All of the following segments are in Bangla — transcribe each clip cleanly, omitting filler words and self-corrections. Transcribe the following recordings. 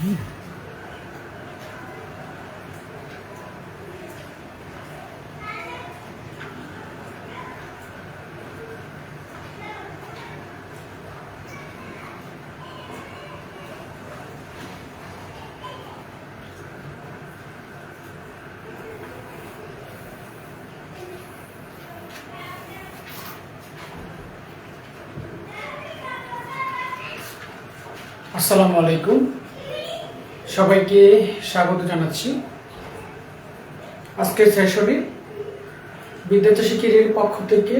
আসসালামু আলাইকুম, সবাইকে স্বাগত জানাচ্ছি। আজকের সেশনে বিদ্যার্থী ক্যারিয়ারের পক্ষ থেকে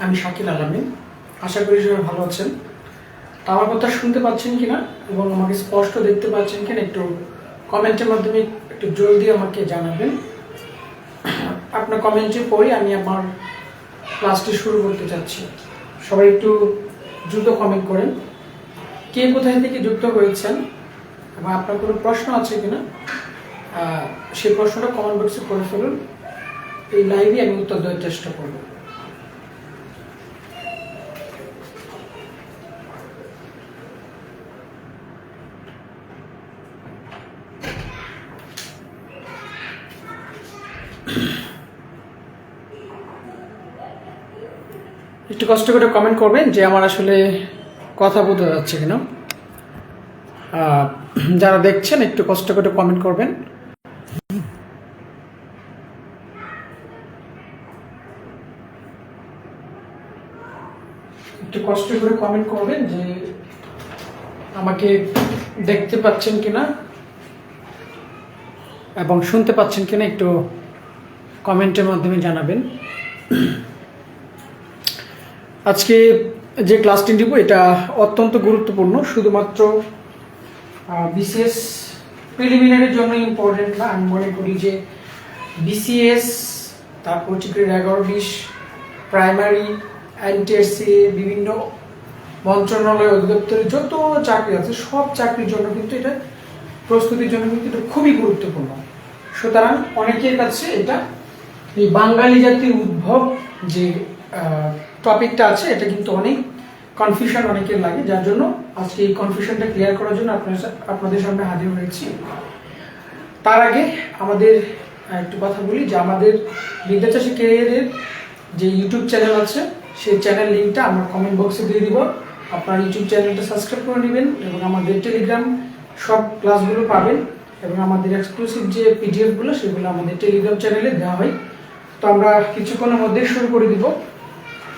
আমি শাকিল আলামিন। আশা করি সবাই ভালো আছেন। আমার কথা শুনতে পাচ্ছেন কিনা এবং আমাকে স্পষ্ট দেখতে পাচ্ছেন কিনা একটু কমেন্টের মাধ্যমে একটু জলদি আমাকে জানাবেন। আপনার কমেন্টের পরে আমি আমার ক্লাসটি শুরু করতে চাচ্ছি। সবাই একটু দ্রুত কমেন্ট করেন কে কোথায় থেকে যুক্ত হয়েছেন এবং আপনার কোনো প্রশ্ন আছে কিনা সেই প্রশ্নটা কমেন্ট বক্সে করে ফেলুন। এই লাইভে আমি উত্তর দেওয়ার চেষ্টা করব। একটু কষ্ট করে কমেন্ট করবেন যে আমার আসলে কথা বোঝা যাচ্ছে কিনা। যারা দেখছেন একটু কষ্ট করে কমেন্ট করবেন। একটু কষ্ট করে কমেন্ট করবেন যে আমাকে দেখতে পাচ্ছেন কিনা এবং শুনতে পাচ্ছেন কিনা একটু কমেন্টের মাধ্যমে জানাবেন। আজকে যে ক্লাসটি নিব এটা অত্যন্ত গুরুত্বপূর্ণ, শুধুমাত্র বিসিএস প্রিলিমিনারির জন্য ইম্পর্টেন্ট না। আমি মনে করি যে বিসিএস, তারপর হচ্ছে গ্রেড 11-20 প্রাইমারি, এনটিএসসি, বিভিন্ন মন্ত্রণালয় অধিদপ্তরের যত চাকরি আছে সব চাকরির জন্য কিন্তু এটা প্রস্তুতির জন্য কিন্তু এটা খুবই গুরুত্বপূর্ণ। সুতরাং অনেকের কাছে এটা এই বাঙালি জাতির উদ্ভব যে টপিকটা আছে এটা কিন্তু অনেক কনফিউশন অনেকের লাগে, যার জন্য আজকে এই কনফিউশনটা ক্লিয়ার করার জন্য আপনাদের সামনে হাজির হয়েছি। তার আগে আমাদের একটু কথা বলি যে আমাদের বিদ্যাচাষী ক্যারিয়ারের যে ইউটিউব চ্যানেল আছে সেই চ্যানেল লিঙ্কটা আমরা কমেন্ট বক্সে দিয়ে দিব। আপনার ইউটিউব চ্যানেলটা সাবস্ক্রাইব করে নেবেন এবং আমাদের টেলিগ্রাম সব ক্লাসগুলো পাবেন এবং আমাদের এক্সক্লুসিভ যে পিডিএফগুলো সেগুলো আমাদের টেলিগ্রাম চ্যানেলে দেওয়া হয়। তো আমরা কিছুক্ষণের মধ্যে শুরু করে দিব।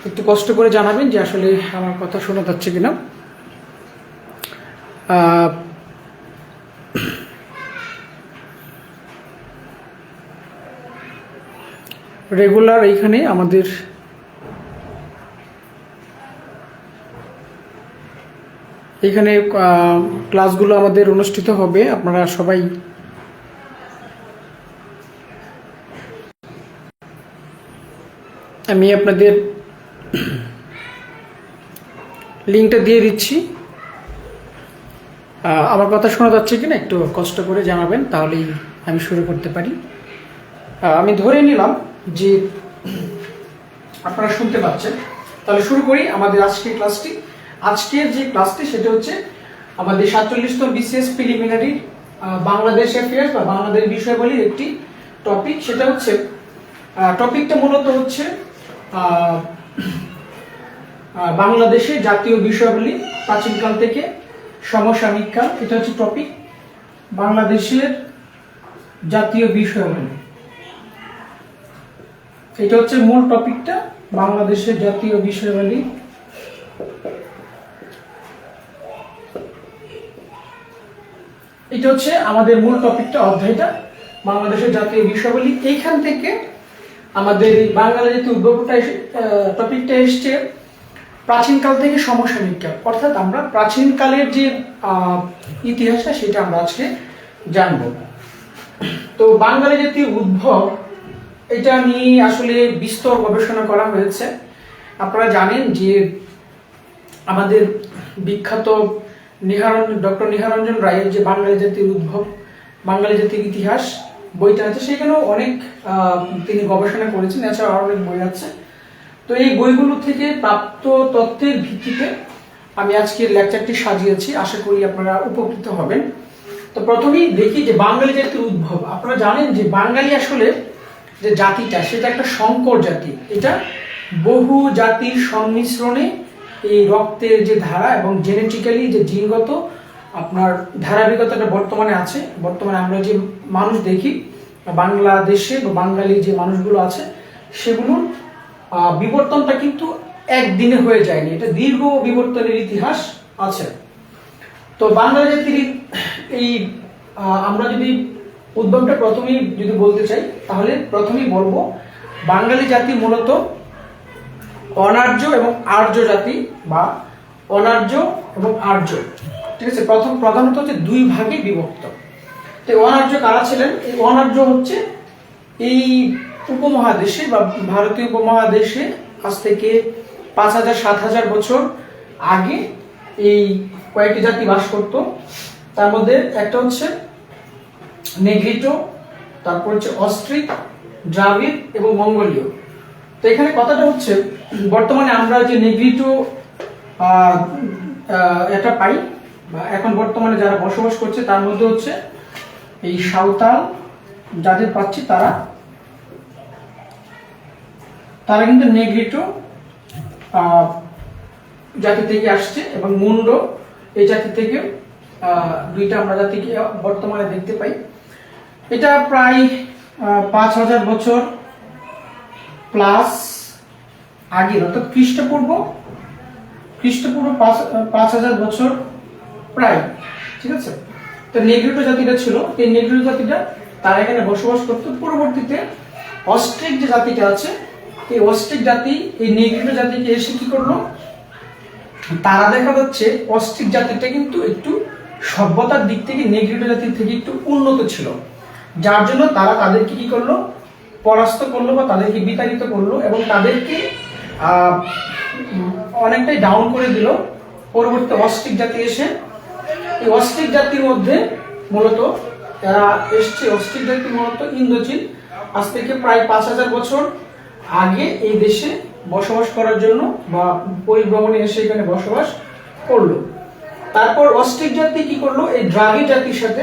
একটু কষ্ট করে জানাবেন যে আসলে আমার কথা শোনা যাচ্ছে কিনা। রেগুলার এইখানে আমাদের এইখানে ক্লাসগুলো আমাদের অনুষ্ঠিত হবে। আপনারা সবাই আমি আপনাদের লিঙ্কটা দিয়ে দিচ্ছি। আমার কথা শোনা যাচ্ছে কিনা একটু কষ্ট করে জানাবেন, তাহলেই আমি শুরু করতে পারি। আমি ধরে নিলাম যে আপনারা শুনতে পাচ্ছেন, তাহলে শুরু করি আমাদের আজকের ক্লাসটি। আজকের যে ক্লাসটি সেটা হচ্ছে আমাদের 47তম বিসিএস প্রিলিমিনারি বাংলাদেশ অ্যাফেয়ার্স বা বাংলাদেশ বিষয়াবলীর একটি টপিক। সেটা হচ্ছে টপিকটা মূলত হচ্ছে বাংলাদেশের জাতীয় বিষয়াবলী প্রাচীনকাল থেকে সমসাময়িক কাল। এটা হচ্ছে টপিক, বাংলাদেশের জাতীয় বিষয়াবলী। এটা হচ্ছে মূল টপিকটা, বাংলাদেশের জাতীয় বিষয়াবলী। এটা হচ্ছে আমাদের মূল টপিকটা, অধ্যায়টা বাংলাদেশের জাতীয় বিষয়াবলী। এইখান থেকে আমাদের বাঙালি জাতীয় উদ্ভবটা টপিকটা এসছে প্রাচীনকাল থেকে সমসাময়িক কাল, অর্থাৎ আমরা প্রাচীনকালের যে ইতিহাসটা সেটা আমরা আজকে জানব। তো বাঙালি জাতীয় উদ্ভব এটা নিয়ে আসলে বিস্তর গবেষণা করা হয়েছে। আপনারা জানেন যে আমাদের বিখ্যাত ডক্টর নিহারঞ্জন রায়ের যে বাঙালি জাতির উদ্ভব, বাঙালি জাতির ইতিহাস বইটা আছে, সেখানেও অনেক তিনি গবেষণা করেছেন। এছাড়া আরো অনেক বই আছে। তো এই বইগুলো থেকে প্রাপ্ত তথ্যের ভিত্তিতে আমি আজকের লেকচারটি সাজিয়েছি। আশা করি আপনারা উপকৃত হবেন। তো তো প্রথমেই দেখি যে বাঙালি জাতির উদ্ভব। আপনারা জানেন যে বাঙালি আসলে যে জাতিটা সেটা একটা সংকর জাতি। এটা বহু জাতির সংমিশ্রণে এই রক্তের যে ধারা এবং জেনেটিক্যালি যে জিনগত আপনার ধারাবাহিকতাটা বর্তমানে আছে। বর্তমানে আমরা যে মানুষ দেখি বাংলাদেশে বা বাঙালি যে মানুষগুলো আছে সেগুলোর বিবর্তনটা কিন্তু একদিনে হয়ে যায়নি, এটা দীর্ঘ বিবর্তনের ইতিহাস আছে। তো বাঙালি জাতির এই আমরা যদি উদ্ভবটা প্রথমেই যদি বলতে চাই তাহলে প্রথমেই বলবো বাঙালি জাতি মূলত অনার্য এবং আর্য জাতি বা অনার্য এবং আর্য, ঠিক আছে। প্রধানত হচ্ছে দুই ভাগে বিভক্ত। তো অনার্য কারা ছিলেন? এই অনার্য হচ্ছে এই উপমহাদেশে বা ভারতীয় উপমহাদেশে আজ থেকে 5000-7000 বছর আগে এই কয়েকটি জাতি বাস করত। তার মধ্যে একটা হচ্ছে নেগ্রিটো, তারপর হচ্ছে অস্ট্রিক, দ্রাবিড় এবং মঙ্গোলীয়। তো এখানে কথাটা হচ্ছে বর্তমানে আমরা যে নেগ্রিটো এটা পাই বা এখন বর্তমানে যারা বসবাস করছে তার মধ্যে হচ্ছে এই সাঁওতাল যাদের পাচ্ছি তারা কিন্তু নেগ্রিটো জাতি থেকে আসছে এবং মুন্ডো এই জাতি থেকে দুইটা আমরা জাতিকে বর্তমানে দেখতে পাই। এটা প্রায় 5000 বছর প্লাস আগে, অর্থাৎ খ্রিস্টপূর্ব 5000 বছর প্রায়, ঠিক আছে। তো নেগ্রিটো জাতিটা ছিল, এই নেগ্রিটো জাতিটা তারা এখানে বসবাস করত। পরবর্তীতে অস্ট্রিক যে জাতিটা আছে এই অস্ট্রিক জাতি এই নেগ্রিটো জাতিকে এসে কি করলো, তারা দেখা যাচ্ছে অস্ট্রিক জাতিটা কিন্তু একটু সভ্যতার দিক থেকে নেগ্রিটো জাতির থেকে একটু উন্নত ছিল, যার জন্য তারা তাদেরকে কি করলো, পরাস্ত করলো বা তাদেরকে বিতাড়িত করলো এবং তাদেরকে অনেকটাই ডাউন করে দিল। পরবর্তী অস্ট্রিক জাতি এসে এই অস্ট্রিক জাতির মধ্যে মূলত এরা এসছে, অস্ট্রিক জাতি মূলত ইন্দোচীন আজ থেকে প্রায় 5000 বছর আগে এই দেশে বসবাস করার জন্য বা পরিভ্রমণে এসে এখানে বসবাস করলো। তারপর অস্ট্রিক জাতি কি করলো, এই দ্রাবিড় জাতির সাথে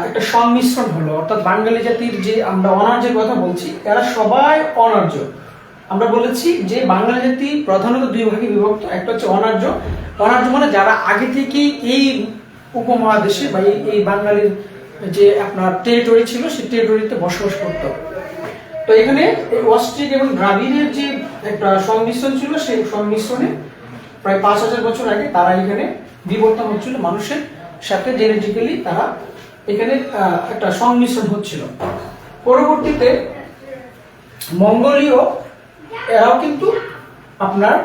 একটা সংমিশ্রণ হলো, অর্থাৎ বাঙালি জাতির যে আমরা অনার্যের কথা বলছি এরা সবাই অনার্য। আমরা বলেছি যে বাঙালি জাতি প্রধানত দুই ভাগে বিভক্ত, একটা হচ্ছে অনার্য। অনার্য মানে যারা আগে থেকেই এই উপমহাদেশে বা এই বাঙালির যে আপনার টেরিটরি ছিল সেই টেরিটরিতে বসবাস করতো। তো এখানে অস্ট্রিক এবং দ্রাবিড়ের যে একটা সংমিশ্রণ ছিল সেই সংমিশ্রণে প্রায় 5000 বছর আগে তারা এখানে বিবর্তন হচ্ছিল, মানুষের সাথে জেনেটিক্যালি তারা এখানে একটা সংমিশ্রণ হচ্ছিল। পরবর্তীতে মঙ্গোলীয় এরাও কিন্তু আপনার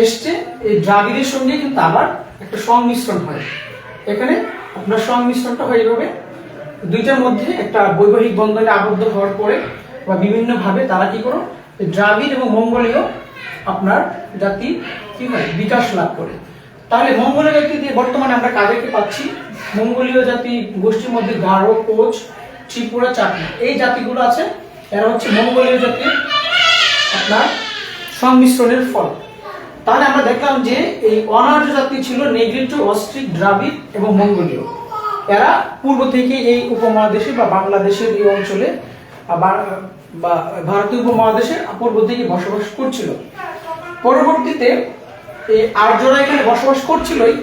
এসছে, এই দ্রাবিড়ের সঙ্গে কিন্তু আবার একটা সংমিশ্রণ হয়। এখানে আপনার সংমিশ্রণটা হয়ে যাবে দুইটার মধ্যে একটা বৈবাহিক বন্ধনে আবদ্ধ হওয়ার পরে বা বিভিন্ন ভাবে তারা কি করো, দ্রাবিড় এবং মঙ্গোলীয় আপনার জাতি কি হয়, বিকাশ লাভ করে। তাহলে মঙ্গোলীয় জাতি দিয়ে বর্তমানে আমরা কাদেরকে পাচ্ছি, মঙ্গোলীয় জাতি গোষ্ঠীর মধ্যে গারো, কোচ, ত্রিপুরা, চাকমা এই জাতিগুলো আছে, এরা হচ্ছে মঙ্গোলীয় জাতির আপনার সংমিশ্রণের ফল। তাহলে আমরা দেখলাম যে এই অনার্য জাতি ছিল নেগ্রিটো, অস্ট্রিক, দ্রাবিড় এবং মঙ্গোলীয়। এরা পূর্ব থেকে এই উপমহাদেশে বা বাংলাদেশের এই অঞ্চলে বা ভারতীয় উপমহাদেশে পূর্ব থেকে বসবাস করছিল। পরবর্তীতে এই আর্যরা এখানে বসবাস করছিলই,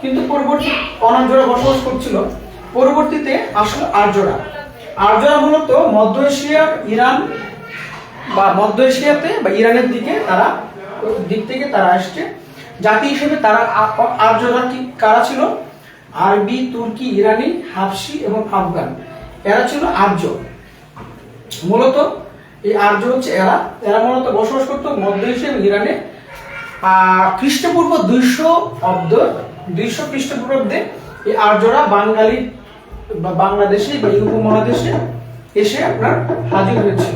কিন্তু পরবর্তী অনার্যরা বসবাস করছিল। পরবর্তীতে আসলো আর্যরা মূলত মধ্য এশিয়া, ইরান বা মধ্য এশিয়াতে বা ইরানের দিক থেকে তারা আসছে। জাতি হিসেবে তারা আর্যরা কি কারা ছিল, আরবি, তুর্কি, ইরানি, হাবশি এবং আফগান, এরা ছিল আর্য। মূলত এই আর্য হচ্ছে এরা মূলত বসবাস করতো মধ্য এশিয়া এবং ইরানে। খ্রিস্টপূর্ব 200 খ্রিস্টপূর্বাব্দে এই আর্যরা বাঙালি বা বাংলাদেশে বা এই উপমহাদেশে এসে আপনার হাজির হয়েছিল,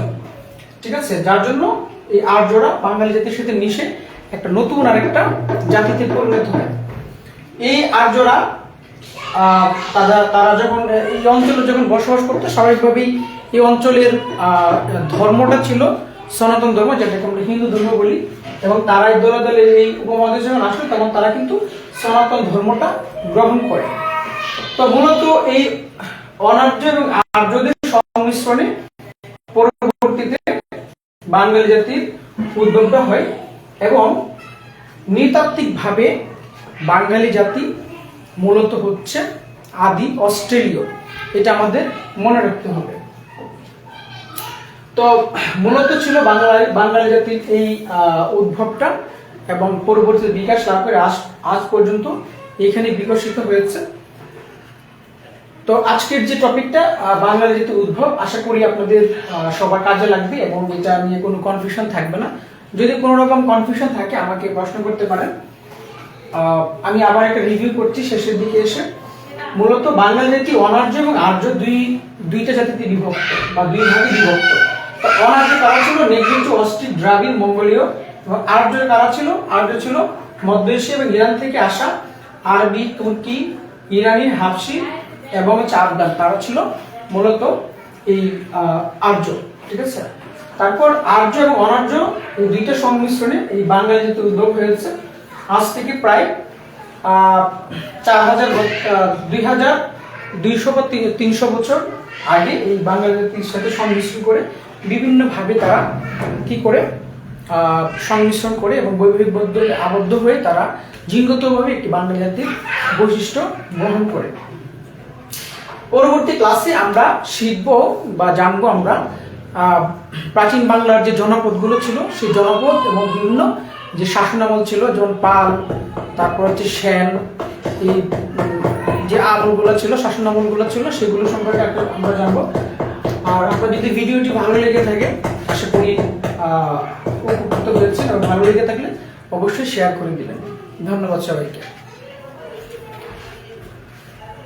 ঠিক আছে। যার জন্য এই আর্যরা বাঙালি জাতির সাথে মিশে একটা নতুন আরেকটা জাতিতে পরিণত হয়। এই আর্যরা তারা যখন এই অঞ্চলে যখন বসবাস করতো স্বাভাবিকভাবেই এই অঞ্চলের ধর্মটা ছিল সনাতন ধর্ম, যেটাকে আমরা হিন্দু ধর্ম বলি, এবং তারা এই দলে এই উপমহাদেশে যখন আসলো তখন তারা কিন্তু সনাতন ধর্মটা গ্রহণ করে। তো মূলত এই অনার্য এবং আর্যদের সংমিশ্রণে পরবর্তীতে বাঙালি জাতির উদ্ভবটা হয় এবং নৃতাত্ত্বিকভাবে বাঙালি জাতি মূলত হচ্ছে আদি অস্ট্রেলীয়, এটা আমাদের মনে রাখতে হবে। তো মূলত ছিল বাঙালি জাতির এই উদ্ভবটা এবং পরবর্তীতে বিকাশ লাভ করে আজ পর্যন্ত এখানে বিকশিত হয়েছে। তো আজকের যে টপিকটা বাঙালি জাতির উদ্ভব, আশা করি আপনাদের সবার কাজে লাগবে এবং এটা নিয়ে কোনো কনফিউশন থাকবে না। যদি কোনো রকম কনফিউশন থাকে আমাকে প্রশ্ন করতে পারেন। আমি আবার একটা রিভিউ করছি শেষের দিকে এসে। মূলত বাঙালি জাতি অনার্য এবং আর্য দুইটা জাতিতে বিভক্ত বা দুই ভাগে বিভক্ত। তো অনার্য কারা ছিল? নেগ্রিটো, অস্ট্রিক, দ্রাবিড়, মঙ্গোলীয়। এবং আর্য কারা ছিল? আর্য ছিল মধ্য এশিয়া এবং ইরান থেকে আসা আরবি, তুর্কি, ইরানি, হাবশি এবং আফগান, তারা ছিল মূলত এই আর্য। ঠিক আছে, তারপর আর্য এবং অনার্য এই দুইটা সংমিশ্রণে এই বাঙালি জাতির উদ্ভব হয়েছে আজ থেকে প্রায় 2200 বা 300 বছর আগে। এই বাঙালি জাতির সাথে সংমিশ্রণ করে বিভিন্নভাবে তারা কি করে সংমিশ্রণ করে এবং বৈবাহিক বন্ধনে আবদ্ধ হয়ে তারা জিনগতভাবে একটি বাঙালি জাতির বৈশিষ্ট্য গ্রহণ করে। পরবর্তী ক্লাসে আমরা শিখব বা জানবো আমরা প্রাচীন বাংলার যে জনপদগুলো ছিল সেই জনপদ এবং বিভিন্ন যে শাসনামল ছিল, যেমন পাল, তারপর হচ্ছে সেন, এই যে আমলগুলো ছিল, শাসনামলগুলো ছিল, সেগুলো সম্পর্কে আমরা জানবো। আর আপনার যদি ভিডিওটি ভালো লেগে থাকে, আশা করি উপকৃত হয়েছে, এবং ভালো লেগে থাকলে অবশ্যই শেয়ার করে দিবেন। ধন্যবাদ সবাইকে।